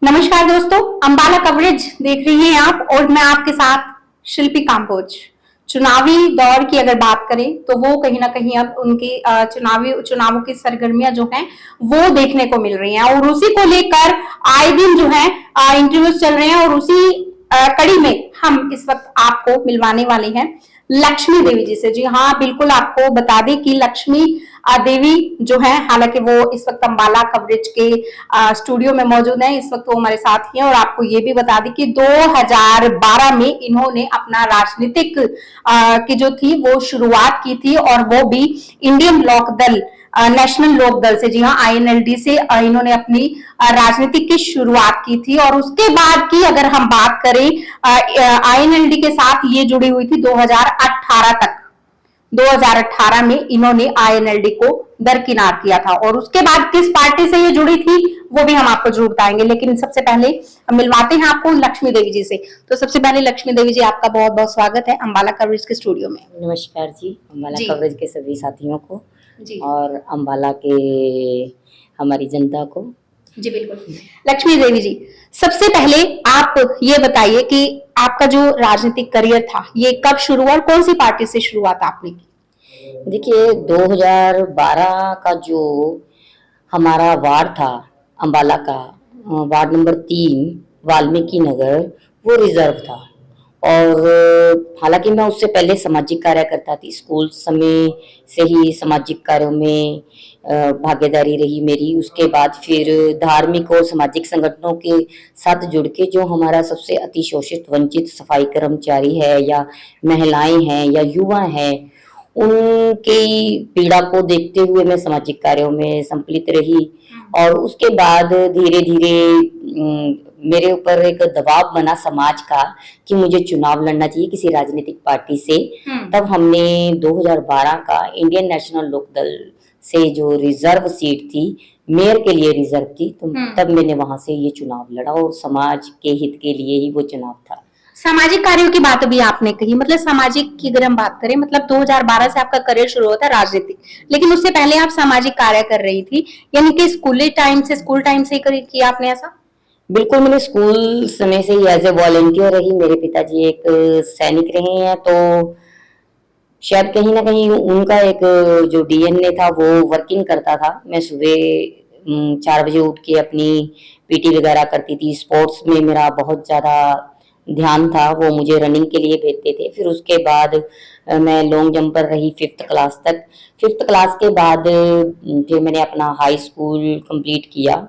नमस्कार दोस्तों, अंबाला कवरेज देख रही हैं आप और मैं आपके साथ शिल्पी काम्बोज। चुनावी दौर की अगर बात करें तो वो कहीं ना कहीं अब उनकी चुनावों की सरगर्मियां जो हैं वो देखने को मिल रही हैं और उसी को लेकर आए दिन जो है इंटरव्यूज चल रहे हैं और उसी कड़ी में हम इस वक्त आपको मिलवाने वाले हैं लक्ष्मी देवी जी से। जी हाँ, बिल्कुल आपको बता दें कि लक्ष्मी देवी जो है, हालांकि वो इस वक्त अंबाला कवरेज के स्टूडियो में मौजूद है, इस वक्त वो हमारे साथ ही हैं और आपको ये भी बता दें कि 2012 में इन्होंने अपना राजनीतिक की जो थी वो शुरुआत की थी और वो भी इंडियन लोक दल नेशनल लोक दल से, जी हाँ आईएनएलडी से इन्होंने अपनी राजनीतिक की शुरुआत की थी। और उसके बाद की अगर हम बात करें आईएनएलडी के साथ ये जुड़ी हुई थी 2018 तक। 2018 में इन्होंने आईएनएलडी को दरकिनार किया था और उसके बाद किस पार्टी से ये जुड़ी थी वो भी हम आपको जरूर बताएंगे, लेकिन सबसे पहले हम मिलवाते हैं आपको लक्ष्मी देवी जी से। तो सबसे पहले लक्ष्मी देवी जी, आपका बहुत बहुत स्वागत है अंबाला कवरेज के स्टूडियो में। नमस्कार जी, अंबाला कवरेज के सभी साथियों को जी और अंबाला के हमारी जनता को। जी बिल्कुल। लक्ष्मी देवी जी, सबसे पहले आप ये बताइए कि आपका जो राजनीतिक करियर था ये कब शुरू हुआ और कौन सी पार्टी से शुरुआत आपने की? देखिए, 2012 का जो हमारा वार्ड था अंबाला का, वार्ड नंबर 3 वाल्मीकि नगर, वो रिजर्व था। और हालांकि मैं उससे पहले सामाजिक कार्य करता थी, स्कूल समय से ही सामाजिक कार्यों में भागीदारी रही मेरी। उसके बाद फिर धार्मिक और सामाजिक संगठनों के साथ जुड़ के जो हमारा सबसे अतिशोषित वंचित सफाई कर्मचारी है या महिलाएं हैं या युवा हैं, उनकी पीड़ा को देखते हुए मैं सामाजिक कार्यों में सम्मिलित रही। और उसके बाद धीरे धीरे मेरे ऊपर एक दबाव बना समाज का कि मुझे चुनाव लड़ना चाहिए किसी राजनीतिक पार्टी से। तब हमने 2012 का इंडियन नेशनल लोकदल से जो रिजर्व सीट थी, मेयर के लिए रिजर्व थी, तो तब मैंने वहां से ये चुनाव लड़ा और समाज के हित के लिए ही वो चुनाव था। सामाजिक कार्यों की बात अभी आपने कही, मतलब सामाजिक की अगर हम बात करें, मतलब 2012 से आपका करियर शुरू होता है राजनीतिक, लेकिन उससे पहले आप सामाजिक कार्य कर रही थी, यानी कि स्कूल टाइम से किया आपने ऐसा? बिल्कुल, मैंने स्कूल समय से ही एज ए वॉलेंटियर रही। मेरे पिताजी एक सैनिक रहे हैं, तो शायद कहीं ना कहीं उनका एक जो डीएनए था वो वर्किंग करता था। मैं सुबह 4 बजे उठ के अपनी पीटी वगैरह करती थी। स्पोर्ट्स में मेरा बहुत ज़्यादा ध्यान था, वो मुझे रनिंग के लिए भेजते थे। फिर उसके बाद मैं लॉन्ग जंपर रही 5th क्लास तक। 5th क्लास के बाद फिर मैंने अपना हाई स्कूल कंप्लीट किया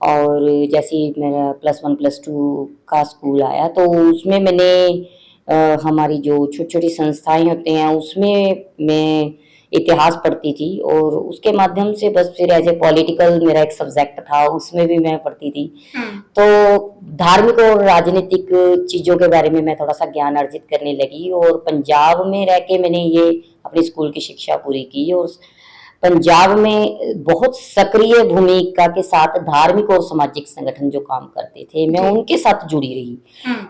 और जैसे ही मेरा +1 +2 का स्कूल आया तो उसमें मैंने हमारी जो छोटी छोटी संस्थाएं होते हैं उसमें मैं इतिहास पढ़ती थी और उसके माध्यम से बस फिर एज ए पॉलिटिकल मेरा एक सब्जेक्ट था, उसमें भी मैं पढ़ती थी। तो धार्मिक और राजनीतिक चीज़ों के बारे में मैं थोड़ा सा ज्ञान अर्जित करने लगी और पंजाब में रह के मैंने ये अपनी स्कूल की शिक्षा पूरी की। और पंजाब में बहुत सक्रिय भूमिका के साथ धार्मिक और सामाजिक संगठन जो काम करते थे, मैं उनके साथ जुड़ी रही।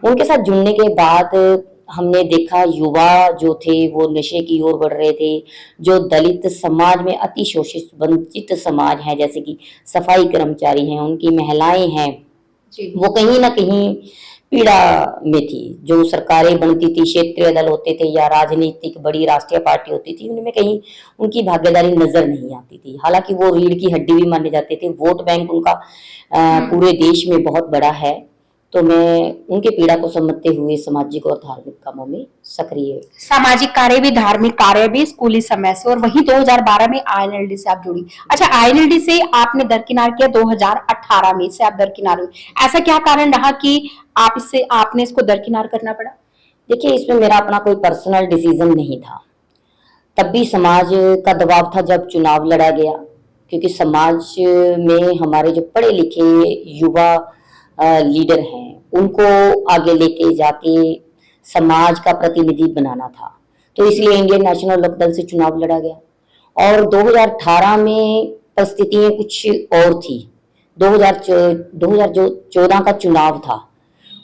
उनके साथ जुड़ने के बाद हमने देखा युवा जो थे वो नशे की ओर बढ़ रहे थे। जो दलित समाज में अति शोषित वंचित समाज है, जैसे कि सफाई कर्मचारी हैं, उनकी महिलाएं हैं, वो कहीं ना कहीं पीड़ा में थी। जो सरकारें बनती थी, क्षेत्रीय दल होते थे या राजनीतिक बड़ी राष्ट्रीय पार्टी होती थी, उनमें कहीं उनकी भागीदारी नजर नहीं आती थी। हालांकि वो रीढ़ की हड्डी भी माने जाते थे, वोट बैंक उनका पूरे देश में बहुत बड़ा है। तो मैं उनके पीड़ा को समझते हुए सामाजिक और धार्मिक कामों में सक्रिय। सामाजिक कार्य भी, धार्मिक कार्य भी स्कूली समय से, और वही 2012 में आईएनएलडी से आप जुड़ी। अच्छा, आईएनएलडी से आपने दरकिनार किया, 2018 में से आप दरकिनार हुई, ऐसा क्या कारण रहा कि आपने इसको दरकिनार करना पड़ा? देखिए, इसमें मेरा अपना कोई पर्सनल डिसीजन नहीं था। तब भी समाज का दबाव था जब चुनाव लड़ा गया, क्योंकि समाज में हमारे जो पढ़े लिखे युवा लीडर हैं उनको आगे लेके जाके समाज का प्रतिनिधि बनाना था। तो इसलिए इंडियन नेशनल लोकदल से चुनाव लड़ा गया। और 2018 में परिस्थितियां कुछ और थी। 2014 का चुनाव था,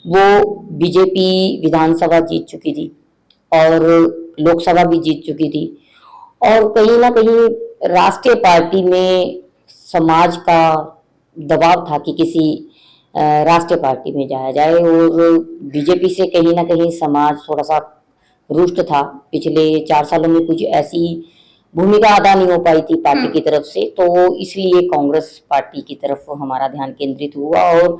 वो बीजेपी विधानसभा जीत चुकी थी और लोकसभा भी जीत चुकी थी। और कहीं ना कहीं राष्ट्रीय पार्टी में समाज का दबाव था कि किसी राष्ट्रीय पार्टी में जाया जाए। और बीजेपी से कहीं ना कहीं समाज थोड़ा सा रुष्ट था। पिछले 4 सालों में कुछ ऐसी भूमिका अदा नहीं हो पाई थी पार्टी की तरफ से, तो इसलिए कांग्रेस पार्टी की तरफ हमारा ध्यान केंद्रित हुआ। और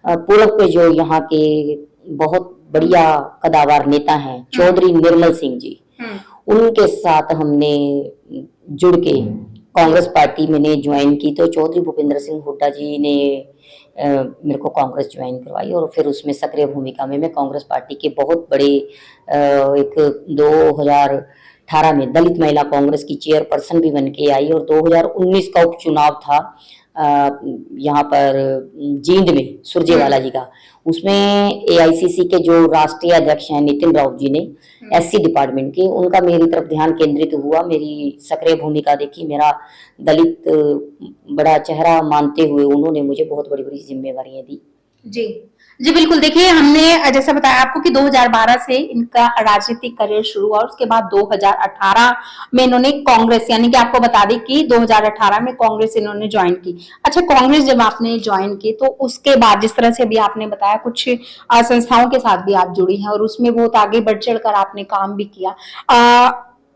पूरब के जो यहाँ के बहुत बढ़िया कदावर नेता हैं चौधरी निर्मल सिंह जी, उनके साथ हमने जुड़ के कांग्रेस पार्टी मैंने ज्वाइन की। तो चौधरी भूपेंद्र सिंह हुड्डा जी ने मेरे को कांग्रेस ज्वाइन करवाई और फिर उसमें सक्रिय भूमिका में मैं कांग्रेस पार्टी के बहुत बड़े एक 2018 में दलित महिला कांग्रेस की चेयरपर्सन भी बन के आई। और 2019 का उपचुनाव था यहाँ पर जींद में सुरजेवाला जी का, उसमें एआईसीसी के जो राष्ट्रीय अध्यक्ष हैं नितिन राउत जी ने एससी डिपार्टमेंट के, उनका मेरी तरफ ध्यान केंद्रित हुआ। मेरी सक्रिय भूमिका देखी, मेरा दलित बड़ा चेहरा मानते हुए उन्होंने मुझे बहुत बड़ी बड़ी जिम्मेवारियां दी। जी जी बिल्कुल। देखिए, हमने जैसा बताया आपको कि 2012 से इनका राजनीतिक करियर शुरू हुआ और उसके बाद 2018 में इन्होंने कांग्रेस, यानी कि आपको बता दें कि 2018 में कांग्रेस इन्होंने ज्वाइन की। अच्छा, कांग्रेस जब आपने ज्वाइन की तो उसके बाद जिस तरह से अभी आपने बताया कुछ संस्थाओं के साथ भी आप जुड़ी हैं और उसमें बहुत आगे बढ़ चढ़कर आपने काम भी किया।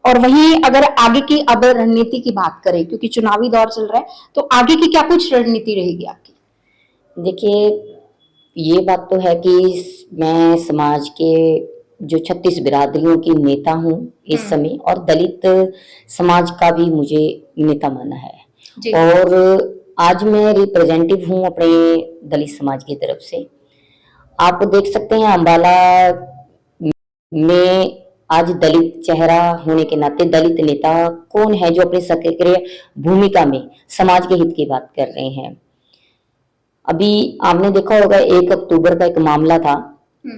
और वहीं अगर आगे की अब रणनीति की बात करें, क्योंकि चुनावी दौर चल रहा है, तो आगे की क्या कुछ रणनीति रहेगी आपकी? देखिए, ये बात तो है कि मैं समाज के जो 36 बिरादरियों की नेता हूँ इस समय, और दलित समाज का भी मुझे नेता माना है। और आज मैं रिप्रेजेंटेटिव हूँ अपने दलित समाज की तरफ से। आप देख सकते हैं अंबाला में आज दलित चेहरा होने के नाते दलित नेता कौन है जो अपने सक्रिय भूमिका में समाज के हित की बात कर रहे हैं। अभी आपने देखा होगा 1 अक्टूबर का एक मामला था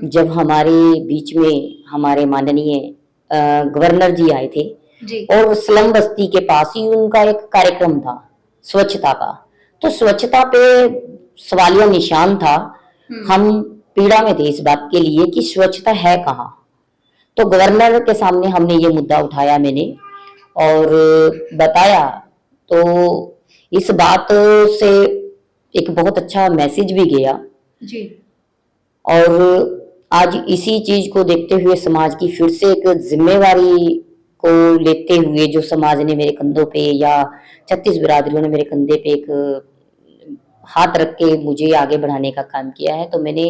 जब हमारे बीच में हमारे माननीय गवर्नर जी आए थे जी। और स्लम बस्ती के पास ही उनका एक कार्यक्रम था स्वच्छता का। तो स्वच्छता पे सवालिया निशान था। हम पीड़ा में थे इस बात के लिए कि स्वच्छता है कहाँ। तो गवर्नर के सामने हमने ये मुद्दा उठाया मैंने और बताया, तो इस बात से एक बहुत अच्छा मैसेज भी गया जी। और आज इसी चीज को देखते हुए समाज की फिर से एक जिम्मेवारी को लेते हुए जो समाज ने मेरे कंधों पे या 36 बिरादरियों ने मेरे कंधे पे एक हाथ रख के मुझे आगे बढ़ाने का काम किया है, तो मैंने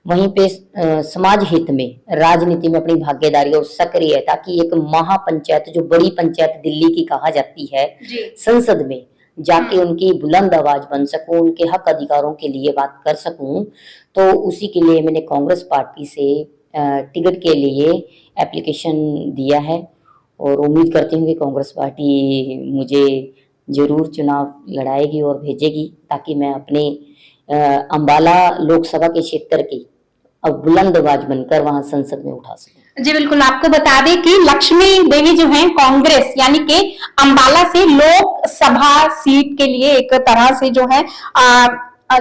वहीं पे समाज हित में राजनीति में अपनी भागीदारी और सक्रियता की एक महापंचायत, जो बड़ी पंचायत दिल्ली की कहा जाती है, संसद में जाके उनकी बुलंद आवाज बन सकूं, उनके हक अधिकारों के लिए बात कर सकूं। तो उसी के लिए मैंने कांग्रेस पार्टी से टिकट के लिए एप्लीकेशन दिया है और उम्मीद करती हूँ कि कांग्रेस पार्टी मुझे जरूर चुनाव लड़ाएगी और भेजेगी, ताकि मैं अपने अंबाला लोकसभा के क्षेत्र की अब बुलंद आवाज बनकर वहां संसद में उठा सकूं। जी बिल्कुल। आपको बता दें कि लक्ष्मी देवी जो है कांग्रेस यानी कि अंबाला से लोकसभा सीट के लिए एक तरह से जो है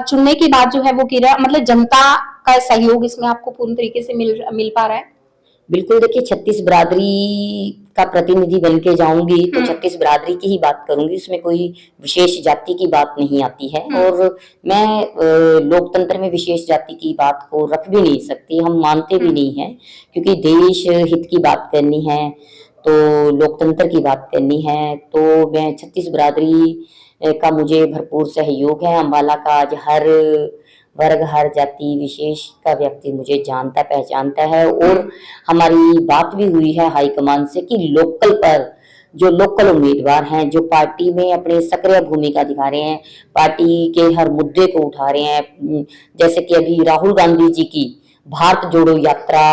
चुनने की बात जो है वो की रहा, मतलब जनता का सहयोग इसमें आपको पूर्ण तरीके से मिल पा रहा है? बिल्कुल। देखिए, 36 बिरादरी का प्रतिनिधि बन के जाऊंगी तो 36 बिरादरी की ही बात करूंगी, उसमें कोई विशेष जाति की बात नहीं आती है। और मैं लोकतंत्र में विशेष जाति की बात को रख भी नहीं सकती, हम मानते भी नहीं है, क्योंकि देश हित की बात करनी है तो लोकतंत्र की बात करनी है। तो मैं 36 बिरादरी का मुझे भरपूर सहयोग है। अंबाला का आज हर वर्ग हर जाति विशेष का व्यक्ति मुझे जानता पहचानता है और हमारी बात भी हुई है हाईकमान से कि लोकल पर जो लोकल उम्मीदवार हैं, जो पार्टी में अपने सक्रिय भूमिका दिखा रहे हैं, पार्टी के हर मुद्दे को उठा रहे हैं, जैसे कि अभी राहुल गांधी जी की भारत जोड़ो यात्रा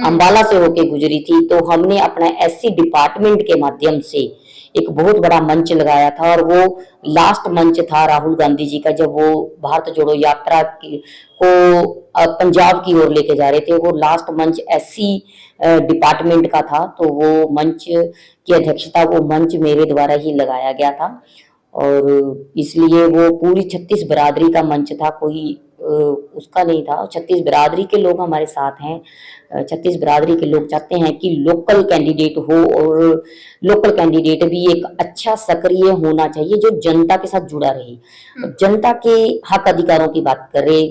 अंबाला से होके गुजरी थी, तो हमने अपना एससी डिपार्टमेंट के माध्यम से एक बहुत बड़ा मंच लगाया था और वो लास्ट मंच था राहुल गांधी जी का, जब वो भारत जोड़ो यात्रा को पंजाब की ओर लेके जा रहे थे। वो लास्ट मंच एससी डिपार्टमेंट का था, तो वो मंच की अध्यक्षता वो मंच मेरे द्वारा ही लगाया गया था और इसलिए वो पूरी 36 बिरादरी का मंच था, कोई उसका नहीं था। 36 बिरादरी के लोग हमारे साथ हैं। 36 बिरादरी के लोग चाहते हैं कि लोकल कैंडिडेट हो, और लोकल कैंडिडेट भी एक अच्छा सक्रिय होना चाहिए जो जनता के साथ जुड़ा रहे, जनता के हक अधिकारों की बात करे,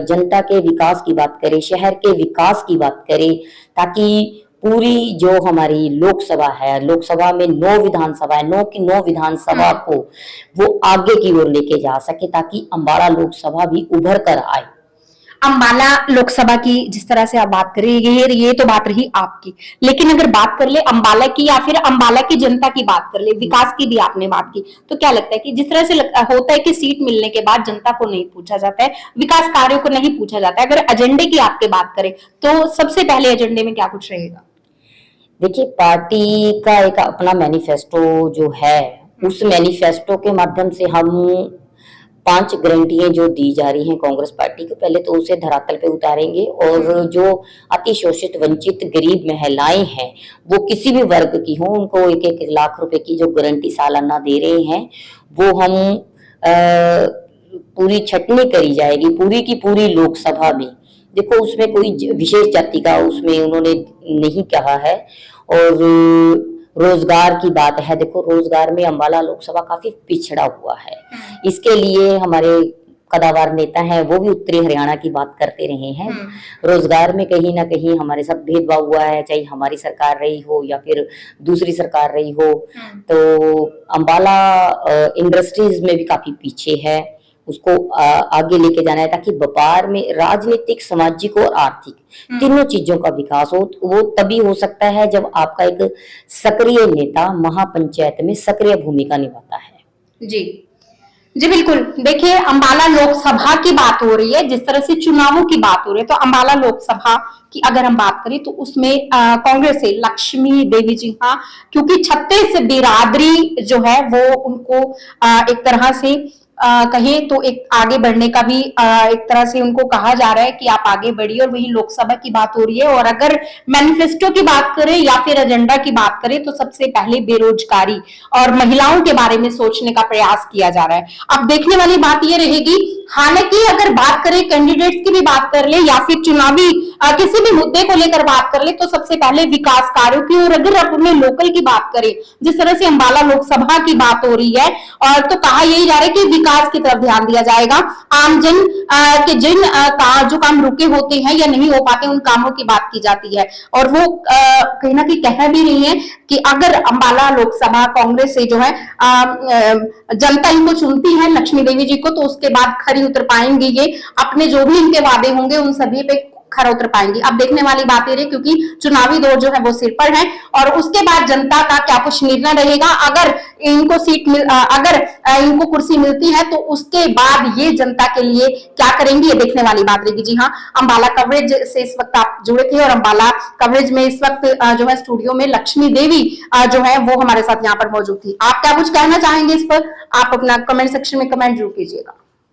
जनता के विकास की बात करे, शहर के विकास की बात करे, ताकि पूरी जो हमारी लोकसभा है, लोकसभा में 9 विधानसभा है, 9 की 9 विधानसभा को वो आगे की ओर लेके जा सके, ताकि अम्बाला लोकसभा भी उभर कर आए। अम्बाला लोकसभा की जिस तरह से आप बात कर रही है, ये तो बात रही आपकी, लेकिन अगर बात कर ले अम्बाला की या फिर अम्बाला की जनता की बात कर ले, विकास की भी आपने बात की, तो क्या लगता है कि जिस तरह से होता है कि सीट मिलने के बाद जनता को नहीं पूछा जाता है, विकास कार्यों को नहीं पूछा जाता है, अगर एजेंडे की आपके बात करें तो सबसे पहले एजेंडे में क्या कुछ रहेगा? देखिए, पार्टी का एक अपना मैनिफेस्टो जो है, उस मैनिफेस्टो के माध्यम से हम 5 गारंटियां जो दी जा रही हैं कांग्रेस पार्टी को, पहले तो उसे धरातल पे उतारेंगे, और जो अति शोषित वंचित गरीब महिलाएं हैं, वो किसी भी वर्ग की हो, उनको 1-1 लाख रुपए की जो गारंटी सालाना दे रहे हैं, वो हम पूरी छटनी करी जाएगी पूरी की पूरी लोकसभा में। देखो, उसमें कोई विशेष जाति का उसमें उन्होंने नहीं कहा है। और रोजगार की बात है, देखो रोजगार में अम्बाला लोकसभा काफी पिछड़ा हुआ है। इसके लिए हमारे कदावर नेता हैं, वो भी उत्तरी हरियाणा की बात करते रहे हैं। रोजगार में कहीं ना कहीं हमारे साथ भेदभाव हुआ है, चाहे हमारी सरकार रही हो या फिर दूसरी सरकार रही हो। तो अम्बाला इंडस्ट्रीज में भी काफी पीछे है, उसको आगे लेके जाना है, ताकि व्यापार में राजनीतिक, सामाजिक और आर्थिक तीनों चीजों का विकास हो। वो तभी हो सकता है जब आपका एक सक्रिय नेता महापंचायत में सक्रिय भूमिका निभाता है। जी जी बिल्कुल। देखिए, अम्बाला लोकसभा की बात हो रही है, जिस तरह से चुनावों की बात हो रही है, तो अम्बाला लोकसभा की अगर हम बात करें तो उसमें कांग्रेस से लक्ष्मी देवी जी, हाँ, क्योंकि 36 बिरादरी जो है वो उनको एक तरह से कहें तो एक आगे बढ़ने का भी एक तरह से उनको कहा जा रहा है कि आप आगे बढ़िए, और वही लोकसभा की बात हो रही है। और अगर मैनिफेस्टो की बात करें या फिर एजेंडा की बात करें तो सबसे पहले बेरोजगारी और महिलाओं के बारे में सोचने का प्रयास किया जा रहा है। अब देखने वाली बात यह रहेगी, हालांकि अगर बात करें कैंडिडेट्स की भी बात कर ले या फिर चुनावी किसी भी मुद्दे को लेकर बात कर ले, तो सबसे पहले विकास कार्यों की, और अगर अपने लोकल की बात करें, जिस तरह से अम्बाला लोकसभा की बात हो रही है, और तो कहा यही जा रहा है कि विकास की तरफ ध्यान दिया जाएगा। आमजन के जिन जो काम रुके होते हैं या नहीं हो पाते, उन कामों की बात की जाती है, और वो कहीं ना कहीं कह भी रही है कि अगर अम्बाला लोकसभा कांग्रेस से जो है जनता इनको चुनती है, लक्ष्मी देवी जी को, तो उसके बाद खरी उतर पाएंगे, ये अपने जो भी इनके वादे होंगे उन सभी पे खरा उतर पाएंगी। अब देखने वाली बात ये, क्योंकि चुनावी दौर जो है वो सिर पर है, और उसके बाद जनता का क्या कुछ निर्णय रहेगा। अगर इनको अगर इनको कुर्सी मिलती है तो उसके बाद ये जनता के लिए क्या करेंगी, ये देखने वाली बात रहेगी। जी हाँ, अम्बाला कवरेज से इस वक्त आप जुड़े थे, और अम्बाला कवरेज में इस वक्त जो है स्टूडियो में लक्ष्मी देवी जो है वो हमारे साथ यहाँ पर मौजूद थी। आप क्या कुछ कहना चाहेंगे इस पर? आप अपना कमेंट सेक्शन में कमेंट जरूर कीजिएगा।